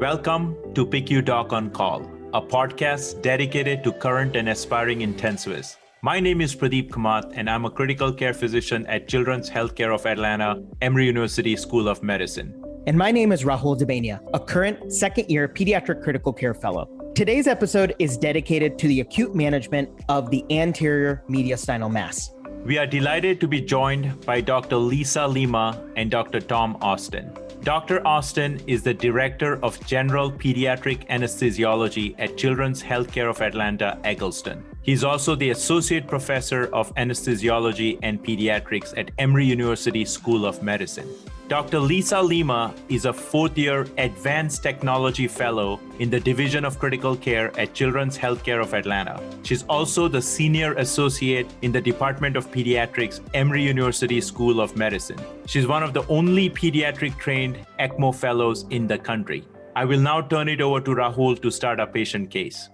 Welcome to PICU Doc on Call, a podcast dedicated to current and aspiring intensivists. My name is Pradeep Kamath, and I'm a critical care physician at Children's Healthcare of Atlanta, Emory University School of Medicine. And my name is Rahul Dabania, a current second-year pediatric critical care fellow. Today's episode is dedicated to the acute management of the anterior mediastinal mass. We are delighted to be joined by Dr. Lisa Lima and Dr. Tom Austin. Dr. Austin is the Director of General Pediatric Anesthesiology at Children's Healthcare of Atlanta, Egleston. He's also the Associate Professor of Anesthesiology and Pediatrics at Emory University School of Medicine. Dr. Lisa Lima is a fourth-year Advanced Technology Fellow in the Division of Critical Care at Children's Healthcare of Atlanta. She's also the Senior Associate in the Department of Pediatrics, Emory University School of Medicine. She's one of the only pediatric-trained ECMO fellows in the country. I will now turn it over to Rahul to start our patient case.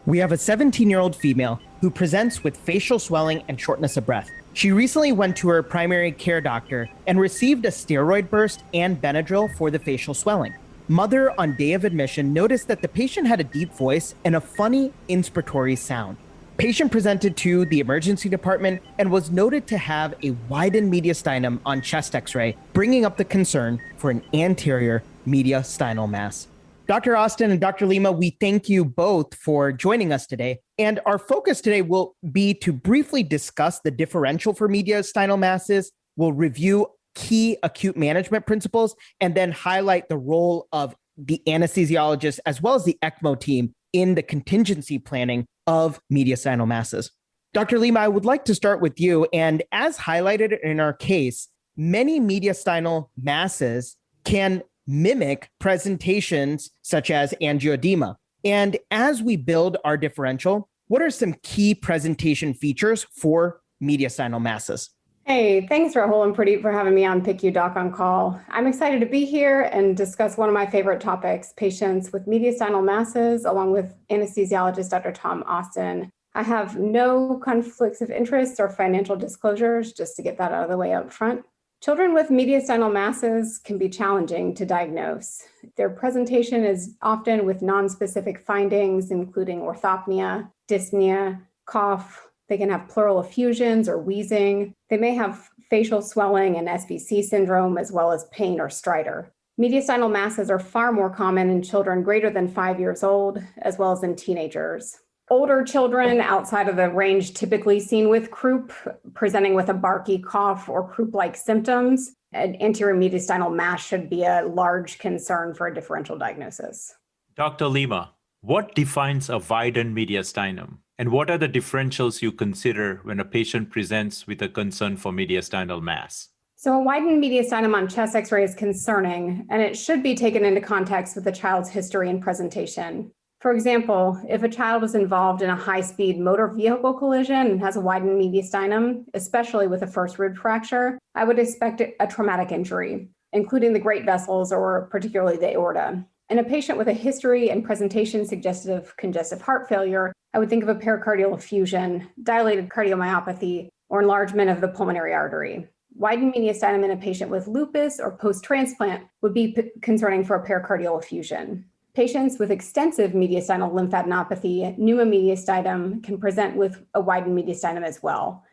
We have a 17-year-old female who presents with facial swelling and shortness of breath. She recently went to her primary care doctor and received a steroid burst and Benadryl for the facial swelling. Mother, on day of admission, noticed that the patient had a deep voice and a funny inspiratory sound. Patient presented to the emergency department and was noted to have a widened mediastinum on chest x-ray, bringing up the concern for an anterior mediastinal mass. Dr. Austin and Dr. Lima, we thank you both for joining us today. And our focus today will be to briefly discuss the differential for mediastinal masses. We'll review key acute management principles and then highlight the role of the anesthesiologist as well as the ECMO team in the contingency planning of mediastinal masses. Dr. Lima, I would like to start with you. And as highlighted in our case, many mediastinal masses can mimic presentations such as angioedema. And as we build our differential, what are some key presentation features for mediastinal masses? Hey, thanks Rahul and Pradeep for having me on PICU Doc on Call. I'm excited to be here and discuss one of my favorite topics, patients with mediastinal masses, along with anesthesiologist Dr. Tom Austin. I have no conflicts of interest or financial disclosures, just to get that out of the way up front. Children with mediastinal masses can be challenging to diagnose. Their presentation is often with nonspecific findings, including orthopnea, dyspnea, cough. They can have pleural effusions or wheezing. They may have facial swelling and SVC syndrome, as well as pain or stridor. Mediastinal masses are far more common in children greater than 5 years old, as well as in teenagers. Older children outside of the range typically seen with croup, presenting with a barky cough or croup-like symptoms, an anterior mediastinal mass should be a large concern for a differential diagnosis. Dr. Lima, what defines a widened mediastinum? And what are the differentials you consider when a patient presents with a concern for mediastinal mass? So a widened mediastinum on chest x-ray is concerning, and it should be taken into context with the child's history and presentation. For example, if a child is involved in a high-speed motor vehicle collision and has a widened mediastinum, especially with a first rib fracture, I would expect a traumatic injury, including the great vessels or particularly the aorta. In a patient with a history and presentation suggestive of congestive heart failure, I would think of a pericardial effusion, dilated cardiomyopathy, or enlargement of the pulmonary artery. Widened mediastinum in a patient with lupus or post-transplant would be concerning for a pericardial effusion. Patients with extensive mediastinal lymphadenopathy, pneumomediastinum, can present with a widened mediastinum as well.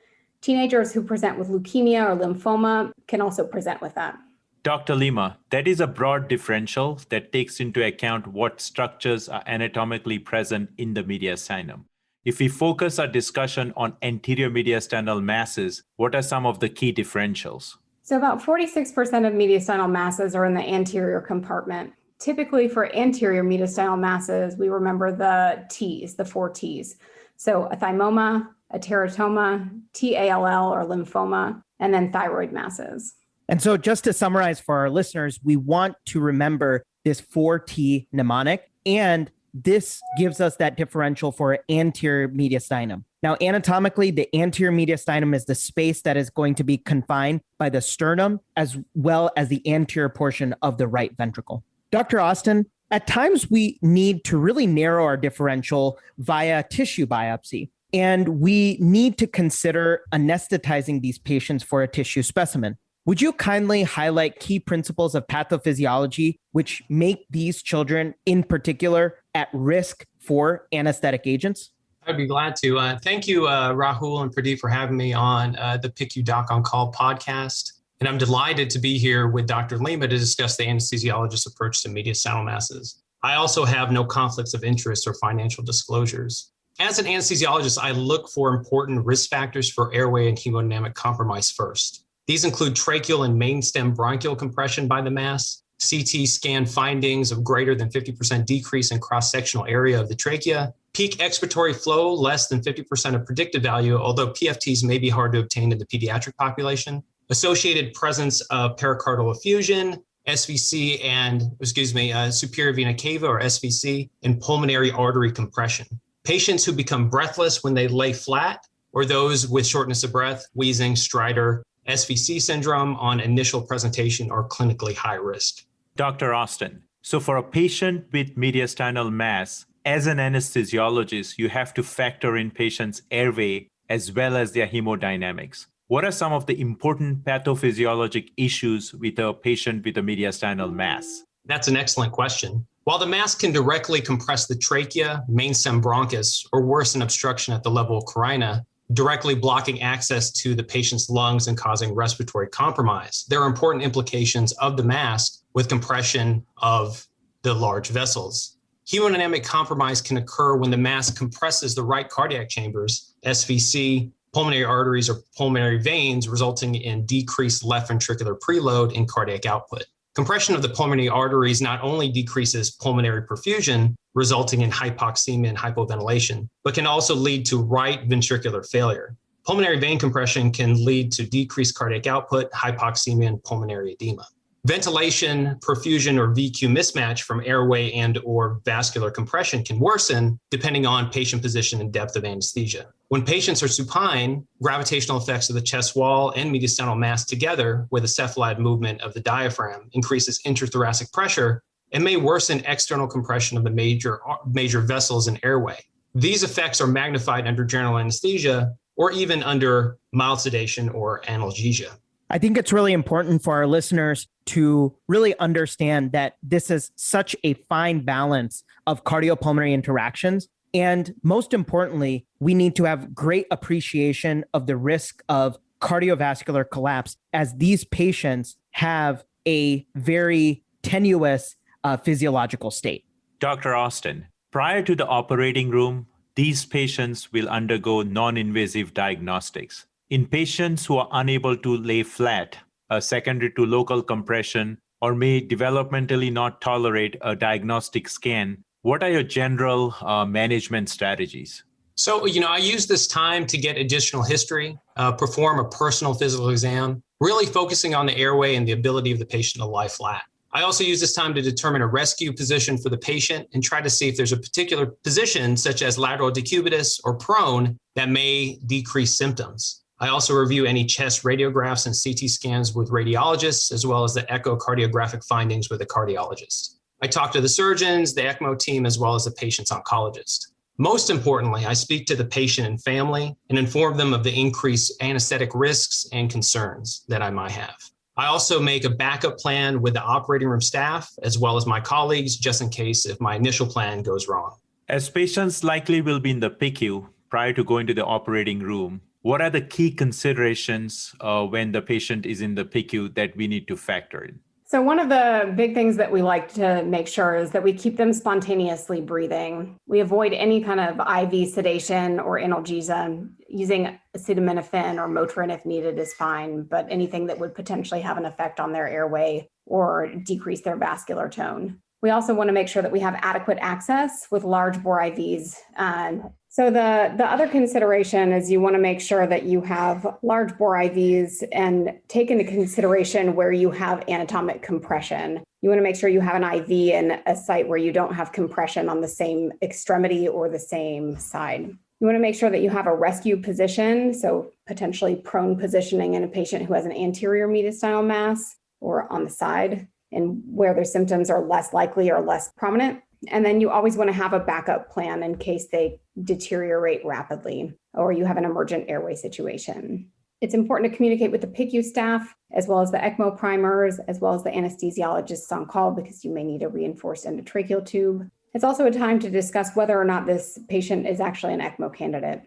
Teenagers who present with leukemia or lymphoma can also present with that. Dr. Lima, that is a broad differential that takes into account what structures are anatomically present in the mediastinum. If we focus our discussion on anterior mediastinal masses, what are some of the key differentials? So about 46% of mediastinal masses are in the anterior compartment. Typically for anterior mediastinal masses, we remember the T's, the 4 T's. So a thymoma, a teratoma, TALL or lymphoma, and then thyroid masses. And so just to summarize for our listeners, we want to remember this 4T mnemonic, and this gives us that differential for anterior mediastinum. Now, anatomically, the anterior mediastinum is the space that is going to be confined by the sternum as well as the anterior portion of the right ventricle. Dr. Austin, at times we need to really narrow our differential via tissue biopsy, and we need to consider anesthetizing these patients for a tissue specimen. Would you kindly highlight key principles of pathophysiology which make these children in particular at risk for anesthetic agents? I'd be glad to. Thank you, Rahul and Pradeep, for having me on the PICU Doc on Call podcast. And I'm delighted to be here with Dr. Lima to discuss the anesthesiologist's approach to mediastinal masses. I also have no conflicts of interest or financial disclosures. As an anesthesiologist, I look for important risk factors for airway and hemodynamic compromise first. These include tracheal and mainstem bronchial compression by the mass, CT scan findings of greater than 50% decrease in cross-sectional area of the trachea, peak expiratory flow less than 50% of predicted value, although PFTs may be hard to obtain in the pediatric population, associated presence of pericardial effusion, SVC and, superior vena cava or SVC, and pulmonary artery compression. Patients who become breathless when they lay flat, or those with shortness of breath, wheezing, stridor, SVC syndrome on initial presentation are clinically high risk. Dr. Austin, so for a patient with mediastinal mass, as an anesthesiologist, you have to factor in patients' airway as well as their hemodynamics. What are some of the important pathophysiologic issues with a patient with a mediastinal mass? That's an excellent question. While the mass can directly compress the trachea, mainstem bronchus, or worsen obstruction at the level of carina, directly blocking access to the patient's lungs and causing respiratory compromise, there are important implications of the mass with compression of the large vessels. Hemodynamic compromise can occur when the mass compresses the right cardiac chambers, SVC, pulmonary arteries, or pulmonary veins, resulting in decreased left ventricular preload and cardiac output. Compression of the pulmonary arteries not only decreases pulmonary perfusion, resulting in hypoxemia and hypoventilation, but can also lead to right ventricular failure. Pulmonary vein compression can lead to decreased cardiac output, hypoxemia, and pulmonary edema. Ventilation, perfusion, or VQ mismatch from airway and or vascular compression can worsen depending on patient position and depth of anesthesia. When patients are supine, gravitational effects of the chest wall and mediastinal mass together with a cephalad movement of the diaphragm increases intrathoracic pressure and may worsen external compression of the major vessels and airway. These effects are magnified under general anesthesia or even under mild sedation or analgesia. I think it's really important for our listeners to really understand that this is such a fine balance of cardiopulmonary interactions. And most importantly, we need to have great appreciation of the risk of cardiovascular collapse as these patients have a very tenuous physiological state. Dr. Austin, prior to the operating room, these patients will undergo non-invasive diagnostics. In patients who are unable to lay flat, secondary to local compression, or may developmentally not tolerate a diagnostic scan, what are your general management strategies? So, I use this time to get additional history, perform a personal physical exam, really focusing on the airway and the ability of the patient to lie flat. I also use this time to determine a rescue position for the patient and try to see if there's a particular position, such as lateral decubitus or prone, that may decrease symptoms. I also review any chest radiographs and CT scans with radiologists, as well as the echocardiographic findings with a cardiologist. I talk to the surgeons, the ECMO team, as well as the patient's oncologist. Most importantly, I speak to the patient and family and inform them of the increased anesthetic risks and concerns that I might have. I also make a backup plan with the operating room staff, as well as my colleagues, just in case if my initial plan goes wrong. As patients likely will be in the PICU prior to going to the operating room, what are the key considerations when the patient is in the PICU that we need to factor in? So one of the big things that we like to make sure is that we keep them spontaneously breathing. We avoid any kind of IV sedation or analgesia. Using acetaminophen or Motrin if needed is fine, but anything that would potentially have an effect on their airway or decrease their vascular tone. We also want to make sure that we have adequate access with large bore IVs. So the other consideration is you want to make sure that you have large bore IVs and take into consideration where you have anatomic compression. You want to make sure you have an IV in a site where you don't have compression on the same extremity or the same side. You want to make sure that you have a rescue position, so potentially prone positioning in a patient who has an anterior mediastinal mass or on the side, and where their symptoms are less likely or less prominent. And then you always want to have a backup plan in case they deteriorate rapidly or you have an emergent airway situation. It's important to communicate with the PICU staff, as well as the ECMO primers, as well as the anesthesiologists on call, because you may need a reinforced endotracheal tube. It's also a time to discuss whether or not this patient is actually an ECMO candidate.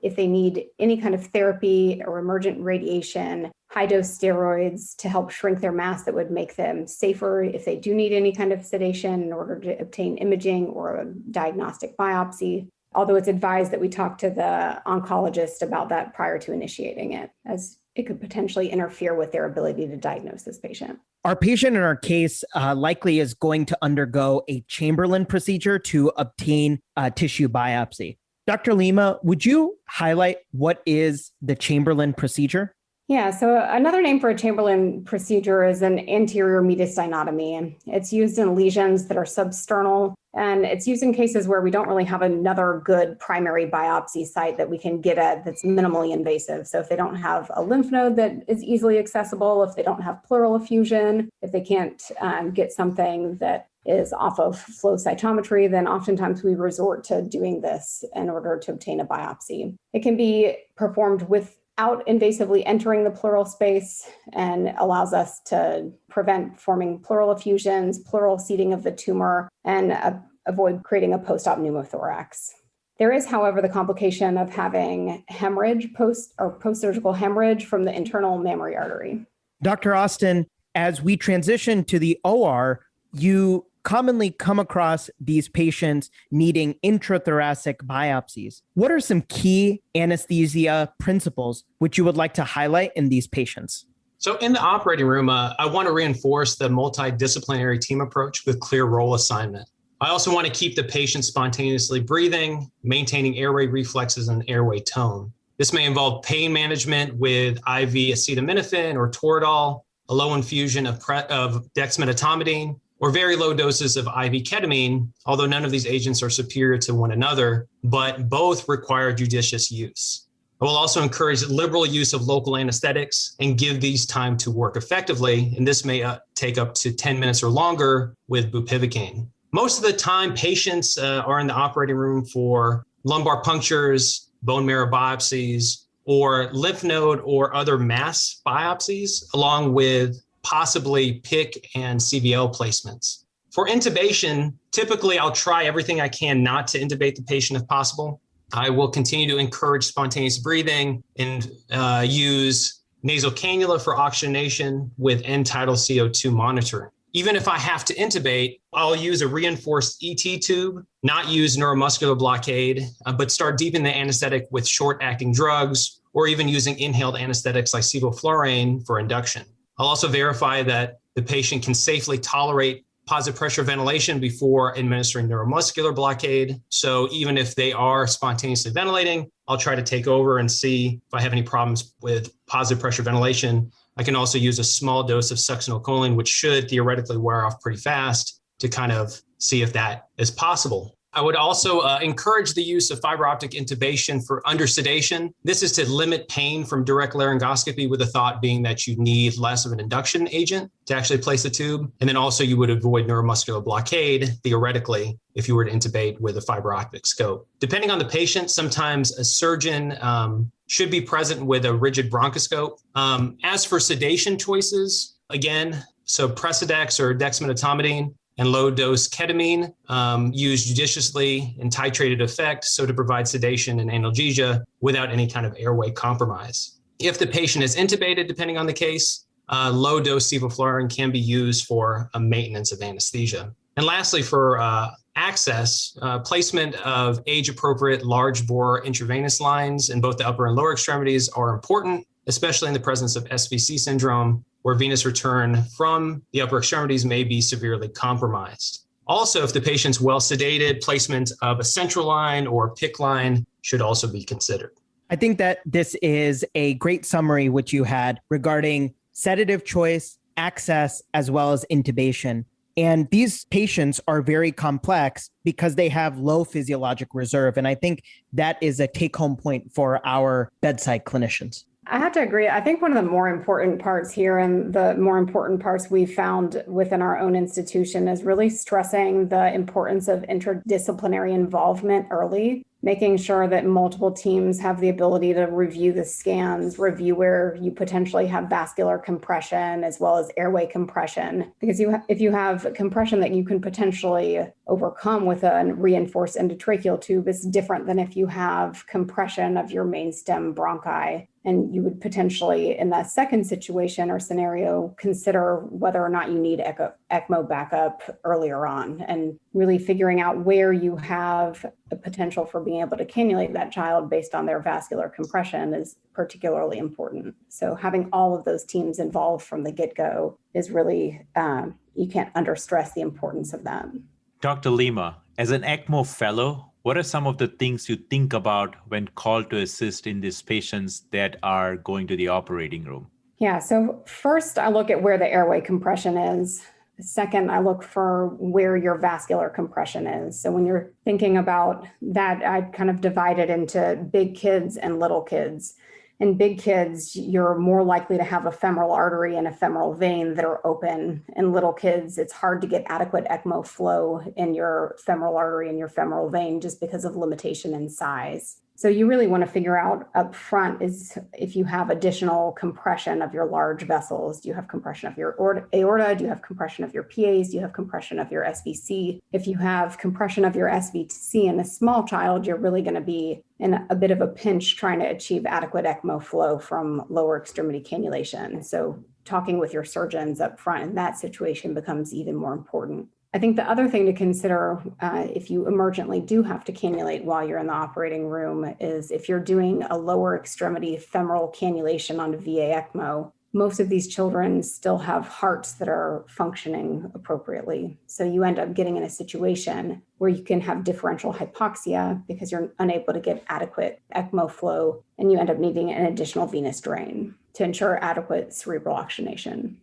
If they need any kind of therapy or emergent radiation, high-dose steroids to help shrink their mass that would make them safer if they do need any kind of sedation in order to obtain imaging or a diagnostic biopsy. Although it's advised that we talk to the oncologist about that prior to initiating it, as it could potentially interfere with their ability to diagnose this patient. Our patient in our case likely is going to undergo a Chamberlain procedure to obtain a tissue biopsy. Dr. Lima, would you highlight what is the Chamberlain procedure? Yeah, so another name for a Chamberlain procedure is an anterior mediastinotomy. It's used in lesions that are substernal, and it's used in cases where we don't really have another good primary biopsy site that we can get at that's minimally invasive. So if they don't have a lymph node that is easily accessible, if they don't have pleural effusion, if they can't get something that is off of flow cytometry, then oftentimes we resort to doing this in order to obtain a biopsy. It can be performed without invasively entering the pleural space and allows us to prevent forming pleural effusions, pleural seeding of the tumor, and avoid creating a post-op pneumothorax. There is, however, the complication of having hemorrhage, post-surgical hemorrhage from the internal mammary artery. Dr. Austin, as we transition to the OR, you commonly come across these patients needing intrathoracic biopsies. What are some key anesthesia principles which you would like to highlight in these patients? So in the operating room, I want to reinforce the multidisciplinary team approach with clear role assignment. I also want to keep the patient spontaneously breathing, maintaining airway reflexes and airway tone. This may involve pain management with IV acetaminophen or Toradol, a low infusion of dexmedetomidine, or very low doses of IV ketamine, although none of these agents are superior to one another, but both require judicious use. I will also encourage liberal use of local anesthetics and give these time to work effectively, and this may take up to 10 minutes or longer with bupivacaine. Most of the time, patients are in the operating room for lumbar punctures, bone marrow biopsies, or lymph node or other mass biopsies, along with possibly PIC and CVL placements. For intubation, typically I'll try everything I can not to intubate the patient if possible. I will continue to encourage spontaneous breathing and use nasal cannula for oxygenation with end-tidal CO2 monitoring. Even if I have to intubate, I'll use a reinforced ET tube, not use neuromuscular blockade, but start deepening the anesthetic with short-acting drugs or even using inhaled anesthetics like sevoflurane for induction. I'll also verify that the patient can safely tolerate positive pressure ventilation before administering neuromuscular blockade. So even if they are spontaneously ventilating, I'll try to take over and see if I have any problems with positive pressure ventilation. I can also use a small dose of succinylcholine, which should theoretically wear off pretty fast, to kind of see if that is possible. I would also encourage the use of fiber optic intubation for under sedation. This is to limit pain from direct laryngoscopy, with the thought being that you need less of an induction agent to actually place the tube. And then also you would avoid neuromuscular blockade, theoretically, if you were to intubate with a fiber optic scope. Depending on the patient, sometimes a surgeon should be present with a rigid bronchoscope. As for sedation choices, again, so Precedex or dexmedetomidine and low-dose ketamine used judiciously in titrated effect, so to provide sedation and analgesia without any kind of airway compromise. If the patient is intubated, depending on the case, low-dose sevoflurane can be used for a maintenance of anesthesia. And lastly, for access, placement of age-appropriate large-bore intravenous lines in both the upper and lower extremities are important, especially in the presence of SVC syndrome, where venous return from the upper extremities may be severely compromised. Also, if the patient's well sedated, placement of a central line or PICC line should also be considered. I think that this is a great summary which you had regarding sedative choice, access, as well as intubation. And these patients are very complex because they have low physiologic reserve. And I think that is a take-home point for our bedside clinicians. I have to agree. I think one of the more important parts here, and the more important parts we found within our own institution, is really stressing the importance of interdisciplinary involvement early. making sure that multiple teams have the ability to review the scans, review where you potentially have vascular compression as well as airway compression. Because if you have compression that you can potentially overcome with a reinforced endotracheal tube, it's different than if you have compression of your main stem bronchi. And you would potentially, in that second situation or scenario, consider whether or not you need ECMO backup earlier on, and really figuring out where you have a potential for being able to cannulate that child based on their vascular compression is particularly important. So having all of those teams involved from the get-go is really, you can't understress the importance of that. Dr. Lima, as an ECMO fellow, what are some of the things you think about when called to assist in these patients that are going to the operating room? Yeah, so first I look at where the airway compression is. Second, I look for where your vascular compression is. So when you're thinking about that, I kind of divide it into big kids and little kids. In big kids, you're more likely to have a femoral artery and a femoral vein that are open. In little kids, it's hard to get adequate ECMO flow in your femoral artery and your femoral vein just because of limitation in size. So you really want to figure out up front is if you have additional compression of your large vessels. Do you have compression of your aorta? Do you have compression of your PAs? Do you have compression of your SVC? If you have compression of your SVC in a small child, you're really going to be in a bit of a pinch trying to achieve adequate ECMO flow from lower extremity cannulation. So talking with your surgeons up front in that situation becomes even more important. I think the other thing to consider if you emergently do have to cannulate while you're in the operating room is if you're doing a lower extremity femoral cannulation on VA ECMO, most of these children still have hearts that are functioning appropriately. So you end up getting in a situation where you can have differential hypoxia because you're unable to get adequate ECMO flow, and you end up needing an additional venous drain to ensure adequate cerebral oxygenation.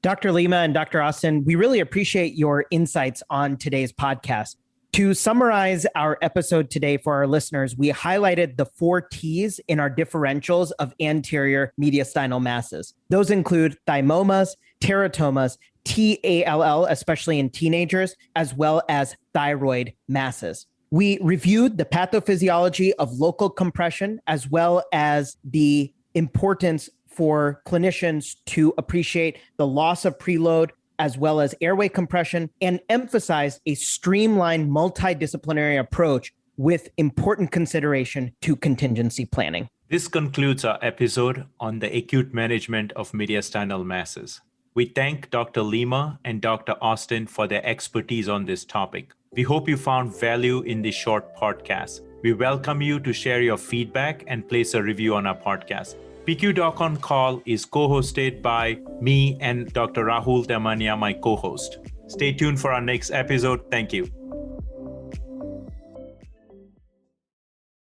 Dr. Lima and Dr. Austin, we really appreciate your insights on today's podcast. To summarize our episode today for our listeners, we highlighted the 4 T's in our differentials of anterior mediastinal masses. Those include thymomas, teratomas, TALL, especially in teenagers, as well as thyroid masses. We reviewed the pathophysiology of local compression, as well as the importance for clinicians to appreciate the loss of preload as well as airway compression, and emphasize a streamlined multidisciplinary approach with important consideration to contingency planning. This concludes our episode on the acute management of mediastinal masses. We thank Dr. Lima and Dr. Austin for their expertise on this topic. We hope you found value in this short podcast. We welcome you to share your feedback and place a review on our podcast. PICU Doc on Call is co-hosted by me and Dr. Rahul Damania, my co-host. Stay tuned for our next episode. Thank you.